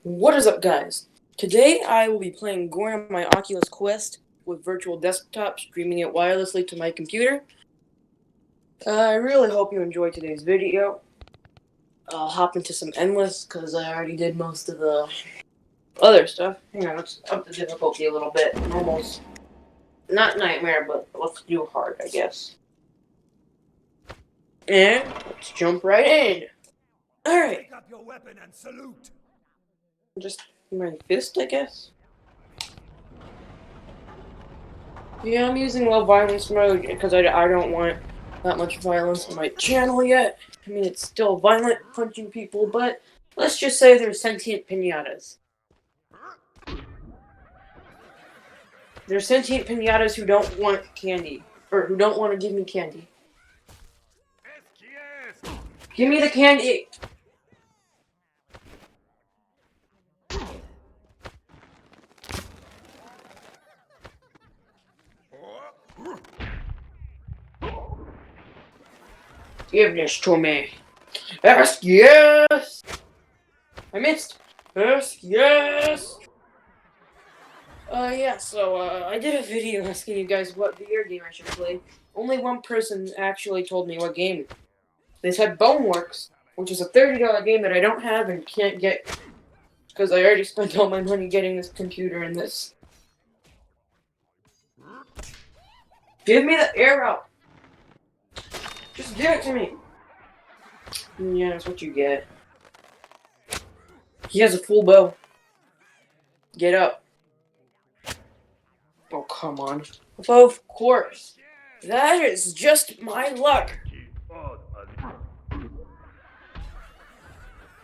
What is up, guys? Today I will be playing Gorn on my Oculus Quest with virtual desktop, streaming it wirelessly to my computer. I really hope you enjoyed today's video. I'll hop into some endless because I already did most of the other stuff. Hang on, let's up the difficulty a little bit. Almost not nightmare, but let's do hard, I guess. And let's jump right in. Alright. Pick up your weapon and salute. Just my fist, I guess. Yeah, I'm using low violence mode because I don't want that much violence on my channel yet. I mean, it's still violent, punching people, but let's just say they're sentient pinatas. They're sentient pinatas who don't want candy, or who don't want to give me candy. Give me the candy! Give this to me. Yes, yes! I missed. Yes, yes! I did a video asking you guys what VR game I should play. Only one person actually told me what game. They said Boneworks, which is a $30 game that I don't have and can't get because I already spent all my money getting this computer and this. Give me the arrow! Just give it to me! Yeah, that's what you get. He has a full bow. Get up. Oh, come on. Of course. That is just my luck.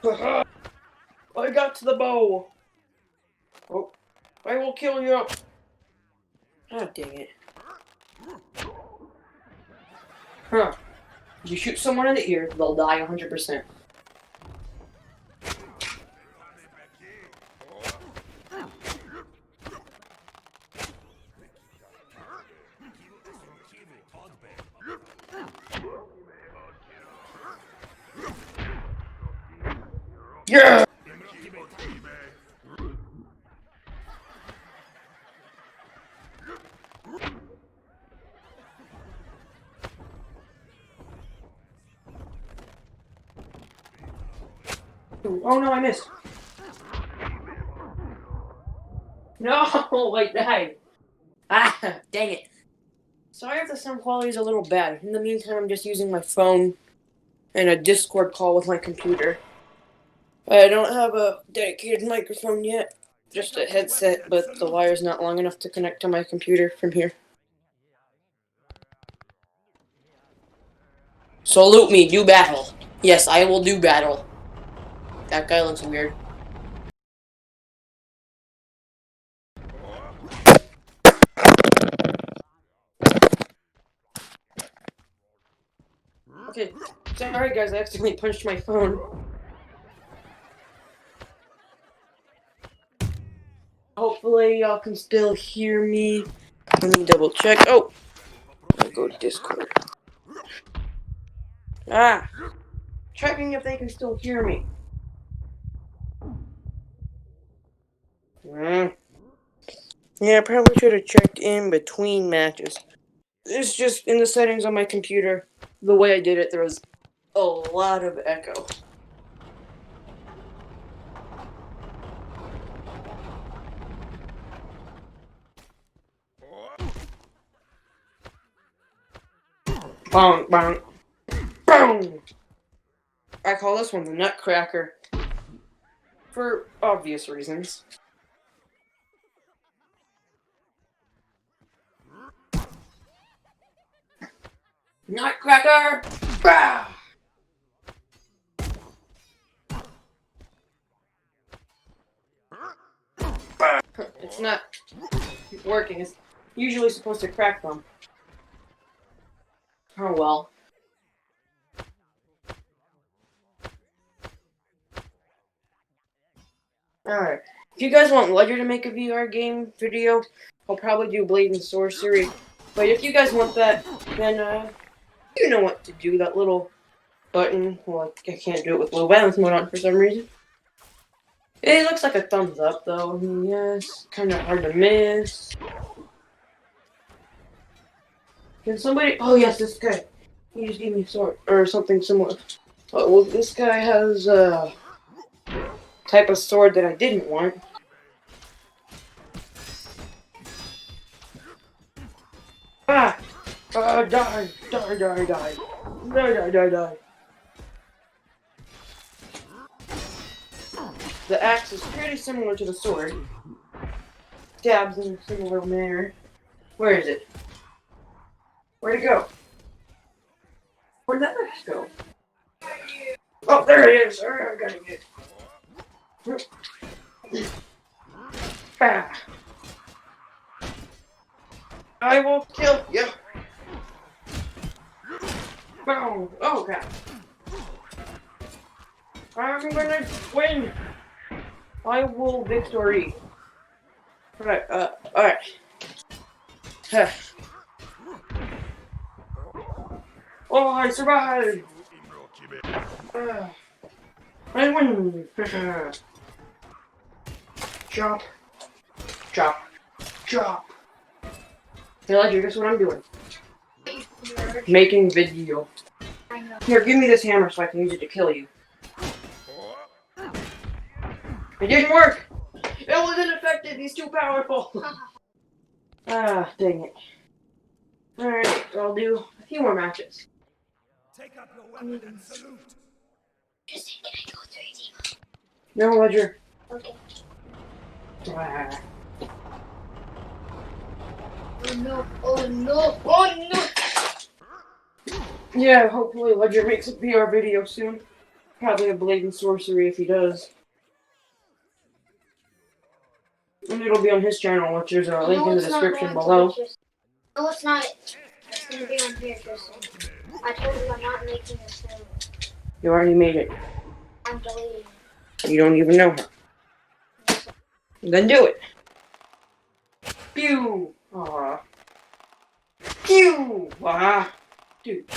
I got to the bow. Oh, I will kill you. Ah, dang it. Huh. You shoot someone in the ear, they'll die 100%. Yeah! Oh no, I missed. No, I died. Ah, dang it. Sorry if the sound quality is a little bad. In the meantime, I'm just using my phone and a Discord call with my computer. I don't have a dedicated microphone yet. Just a headset, but the wire's not long enough to connect to my computer from here. Salute me, do battle. Yes, I will do battle. That guy looks weird. Okay, sorry guys, I accidentally punched my phone. Hopefully y'all can still hear me. Let me double check. Oh! I'll go to Discord. Ah! Checking if they can still hear me. Yeah, I probably should have checked in between matches. It's just in the settings on my computer. The way I did it, there was a lot of echo. Bong, bong, boom! I call this one the Nutcracker. For obvious reasons. Nutcracker! Bah! It's not working. It's usually supposed to crack them. Oh well. Alright. If you guys want Ledger to make a VR game video, I'll probably do Blade and Sorcery. But if you guys want that, then you know what to do. That little button. Well, I can't do it with low violence mode on for some reason. It looks like a thumbs up, though. Yes, kind of hard to miss. Can somebody? Oh yes, this guy. He just gave me a sword or something similar. Oh, well, this guy has a type of sword that I didn't want. Ah! Die! Die! Die! Die! Die! Die! Die! Die! The axe is pretty similar to the sword. Stabs in a similar manner. Where is it? Where'd it go? Where'd that axe go? Oh, there it is! I gotta get it. Ah. I will kill you. Boom. Oh, crap. I'm gonna win. I will victory. Alright, alright. Oh, I survived! I win! Chop. Chop. Chop. Hey, Ledger, guess what I'm doing? Making video. I know. Here, give me this hammer so I can use it to kill you. It didn't work! It wasn't effective, he's too powerful! Ah, dang it. Alright, I'll do a few more matches. Take up your weapon and salute. Tristan, can I go through your team? No, Ledger. Okay. Ah. Oh no, oh no, oh no! Yeah, hopefully Ledger makes a PR video soon. Probably a Blade and Sorcery if he does. And it'll be on his channel, which there's a link in the description below. No, it's not. It's gonna be on here, Tristan. I told you I'm not making this film. You already made it. I'm deleting it. You don't even know her. Then do it. Pew! Aw. Pew! Ah. Dude.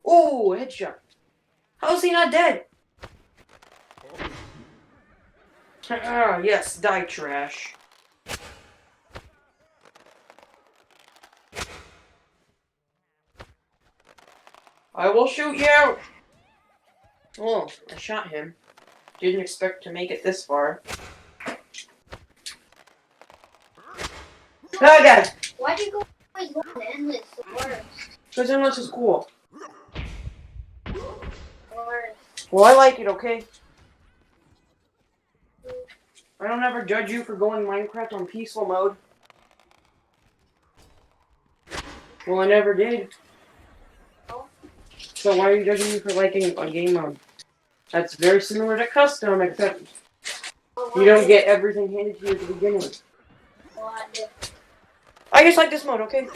Oh, headshot. How is he not dead? Ah, yes, die trash. I will shoot you! Oh, I shot him. Didn't expect to make it this far. Oh, God! Why'd you always go on endless? The worst. Because endless is cool. Worst. Well, I like it, okay? I don't ever judge you for going Minecraft on peaceful mode. Well, I never did. So why are you judging me for liking on game mode? That's very similar to custom, except you don't get everything handed to you at the beginning. I just like this mode, okay?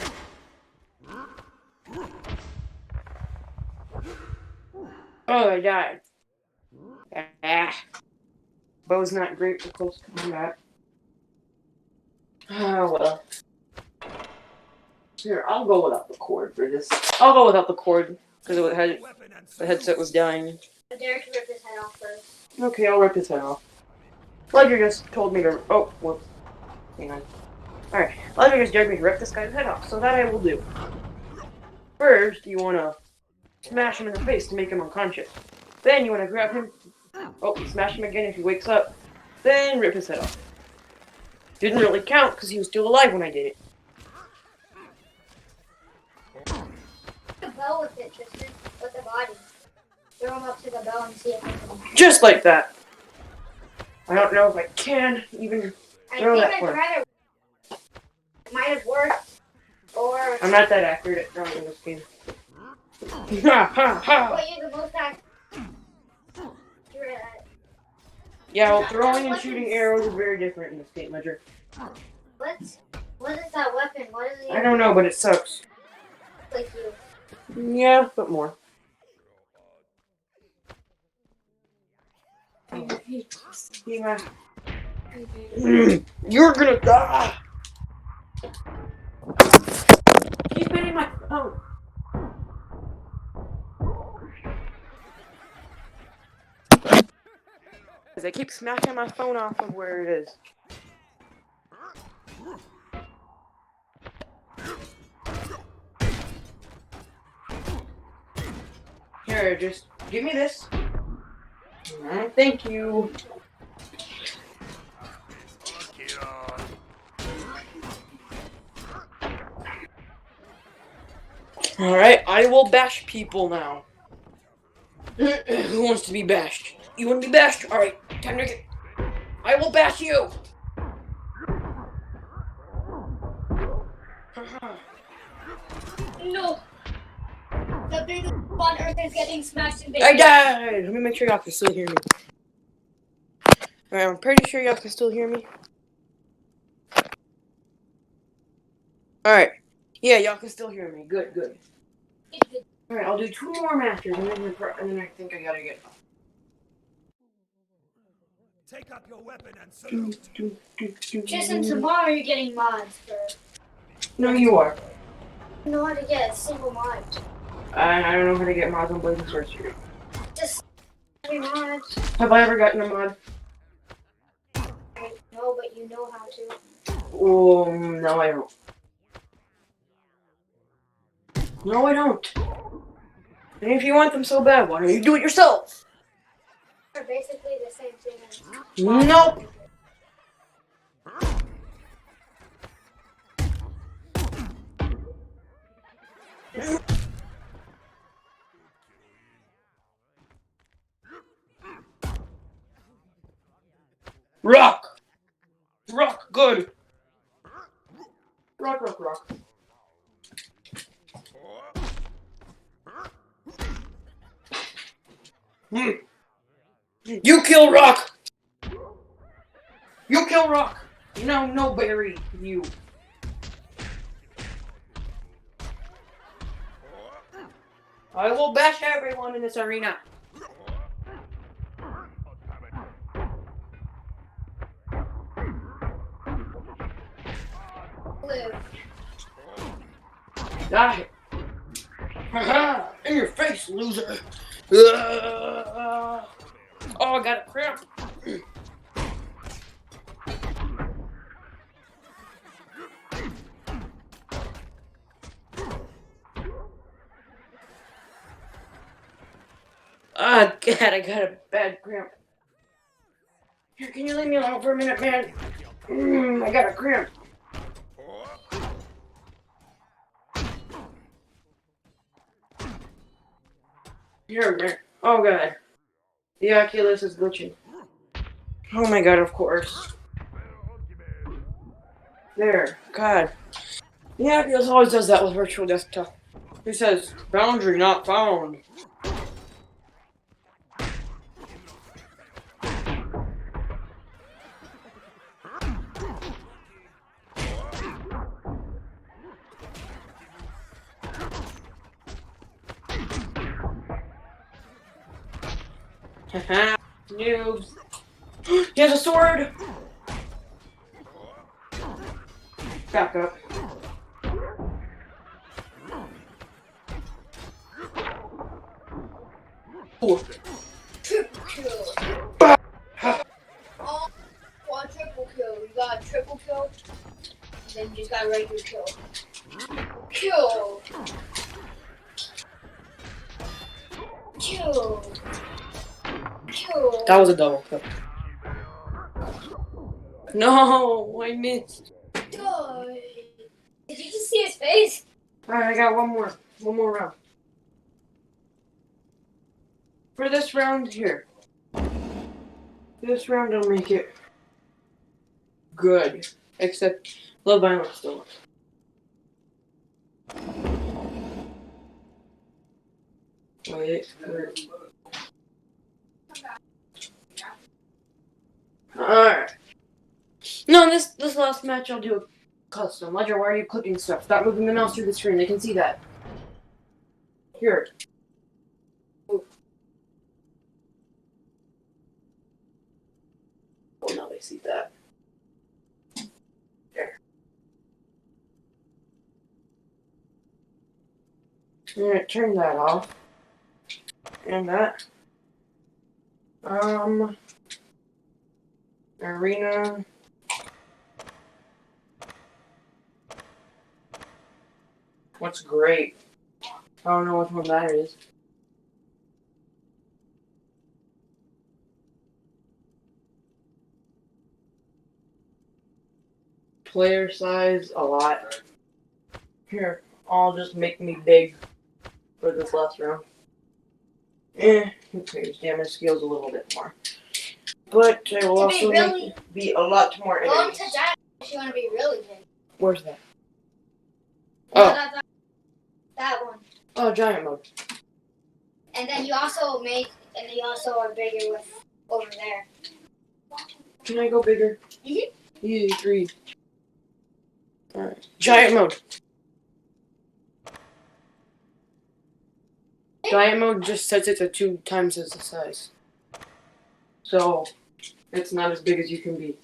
Oh, I died. Ah. Bow's not great for close combat. Oh, well. Here, I'll go without the cord for this. I'll go without the cord, because the headset was dying. Derek ripped his head off first. Okay, I'll rip his head off. Ledger just told me to... Oh, whoops. Hang on. Alright, Ledger just dared me to rip this guy's head off, so that I will do. First, you want to smash him in the face to make him unconscious. Then you want to grab him... Oh, smash him again if he wakes up. Then rip his head off. Didn't really count, because he was still alive when I did it. The bell with it, Tristan. With the body. Throw him up to the bell and see if it can... Just like that. I don't know if I can even throw that I'd far. rather... It might have worked. Or... I'm not that accurate at throwing in this game. Ha ha ha! But you're the most accurate at... Yeah, well, throwing and shooting arrows is very different in this game, Ledger. What is that weapon? What is it? I don't know, but it sucks. Like you. Yeah, but more. Yeah. You're gonna die! Keep hitting my phone. I keep smacking my phone off of where it is. Here, just give me this. Thank you. Alright, I will bash people now. Who wants to be bashed? You want to be bashed? Alright, time to get... I will bash you! No. The biggest on earth is getting smashed in I bacon. died! Let me make sure y'all can still hear me. Alright, I'm pretty sure y'all can still hear me. Alright. Yeah, y'all can still hear me. Good, good. Alright, I'll do 2 more matches and then I think I gotta get... Take up your weapon and salute. Tristan, tomorrow you're getting mods for... No, you are. I don't know how to get a single mod. I don't know how to get mods on Blazing Sorcery. Just every mod. Have I ever gotten a mod? No, but you know how to. Oh, no, I don't. No, I don't. And if you want them so bad, why don't you do it yourself? They're basically the same thing as... Nope. Rock! Rock, good! Rock, rock, rock. You kill Rock! You kill Rock! No, no, Barry, you. I will bash everyone in this arena. Live. Die. Haha! In your face, loser! Oh, I got a cramp. Ah, God, I got a bad cramp. Here, can you leave me alone for a minute, man? I got a cramp. Here, man. Oh, God. The Oculus is glitching. Oh, my God, of course. There. God. The Oculus always does that with virtual desktop. It says, boundary not found. Haha. Noobs. He has a sword! Back up. Ooh. Triple kill. Oh, quadruple kill. You got a triple kill. Then you just got a regular kill. Kill. Kill. Kill. That was a double kill. No, I missed. Die. Did you just see his face? Alright, I got one more round. For this round here. This round I'll make it good. Except Love Violence still. Wait. Alright. No, this last match I'll do a custom. Ledger, why are you clicking stuff? Stop moving the mouse through the screen. They can see that. Here. Oh, now they see that. There. Alright, turn that off. And that. Arena. What's great? I don't know which one that is. Player size, a lot. Here, I'll just make me big for this last round. Okay, damage skills a little bit more. But I will also make it be a lot more Go enemies. into that if you want to be really big. Where's that? No, Oh. that one. Oh, giant mode. And then you also are bigger with over there. Can I go bigger? Mhm. Easy, 3. Alright. Giant mode. Giant mode just sets it to 2 times the size. So, it's not as big as you can be.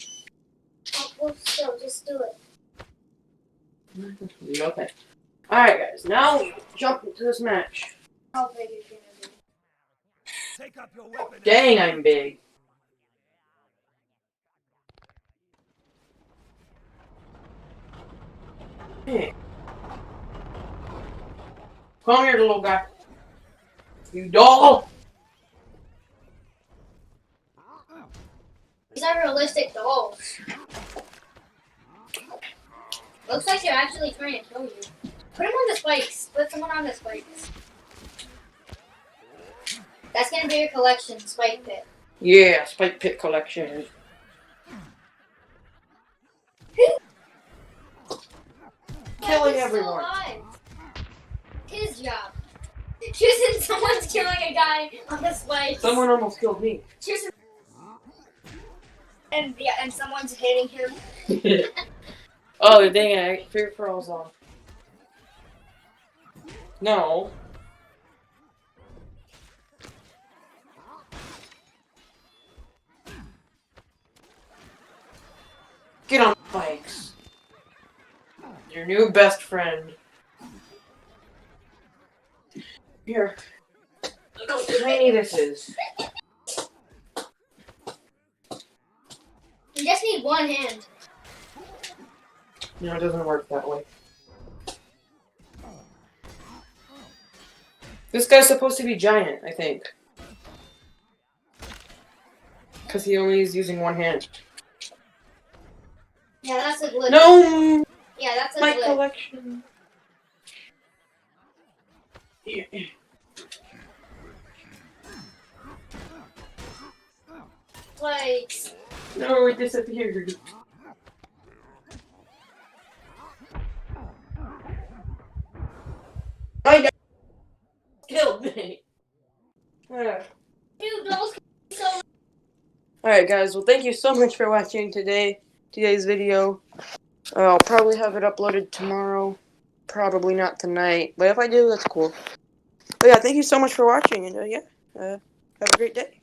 Oh, well, still, just do it. Okay. Alright, guys. Now, jump into this match. How big is it gonna be? Take up your weapon and Dang, I'm big. Hey. Come here, little guy. You doll! These are realistic dolls. Looks like they're actually trying to kill you. Put them on the spikes. Put someone on the spikes. That's gonna be your collection, spike pit. Yeah, Spike Pit collection. Killing He's everyone. Still alive. His job. Tristan, someone's killing a guy on the spikes. Someone almost killed me. Tristan. And someone's hitting him. Oh, dang it. Fear Pearl's on. No. Get on bikes. Your new best friend. Here. Look how tiny this is. You just need one hand. No, it doesn't work that way. This guy's supposed to be giant, I think. Because he only is using one hand. Yeah, that's a glitch. No! Yeah, that's a My glitch. collection. Yeah. Spikes. No, it disappeared. I got killed me. Dude, those so. Alright guys, well thank you so much for watching today's video. I'll probably have it uploaded tomorrow. Probably not tonight. But if I do, that's cool. But yeah, thank you so much for watching and have a great day.